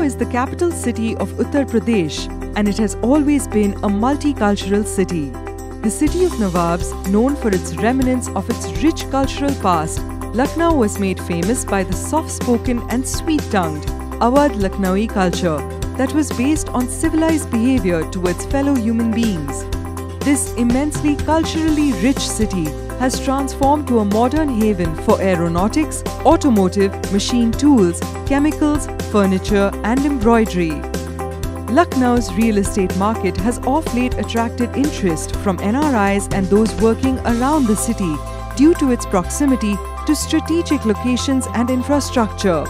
is the capital city of Uttar Pradesh, and it has always been a multicultural city. The city of Nawabs, known for its remnants of its rich cultural past, Lucknow was made famous by the soft-spoken and sweet-tongued Awadh Lucknowi culture that was based on civilized behavior towards fellow human beings. This immensely culturally rich city has transformed to a modern haven for aeronautics, automotive, machine tools, chemicals, furniture and embroidery. Lucknow's real estate market has of late attracted interest from NRIs and those working around the city due to its proximity to strategic locations and infrastructure.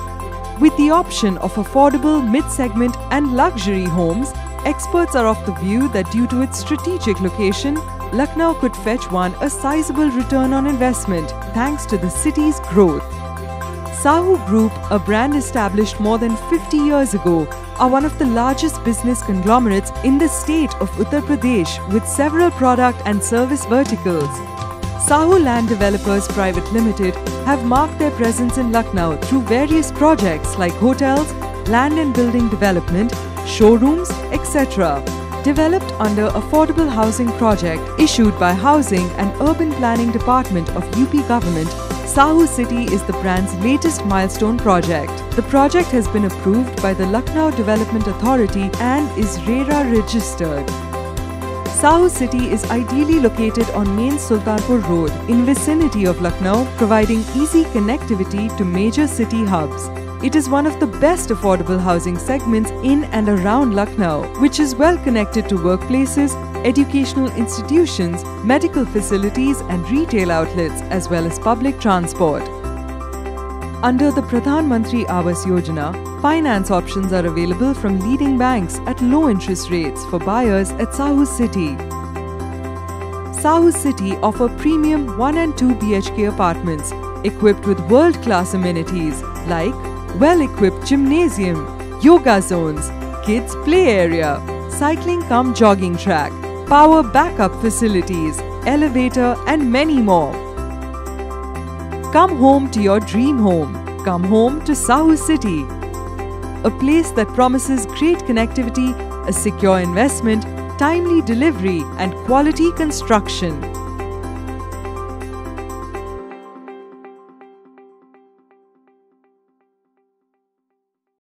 With the option of affordable mid-segment and luxury homes, experts are of the view that due to its strategic location, Lucknow could fetch one a sizable return on investment thanks to the city's growth. Sahu Group, a brand established more than 50 years ago, are one of the largest business conglomerates in the state of Uttar Pradesh with several product and service verticals. Sahu Land Developers Private Limited have marked their presence in Lucknow through various projects like hotels, land and building development, showrooms, etc. Developed under Affordable Housing Project issued by Housing and Urban Planning Department of UP Government, Sahu City is the brand's latest milestone project. The project has been approved by the Lucknow Development Authority and is RERA registered. Sahu City is ideally located on main Sultanpur Road in vicinity of Lucknow, providing easy connectivity to major city hubs. It is one of the best affordable housing segments in and around Lucknow, which is well connected to workplaces, educational institutions, medical facilities and retail outlets as well as public transport. Under the Pradhan Mantri Awas Yojana, finance options are available from leading banks at low interest rates for buyers at Sahu City. Sahu City offer premium 1 and 2 BHK apartments equipped with world-class amenities like well-equipped gymnasium, yoga zones, kids play area, cycling cum jogging track, power backup facilities, elevator and many more. Come home to your dream home. Come home to Sahu City. A place that promises great connectivity, a secure investment, timely delivery and quality construction.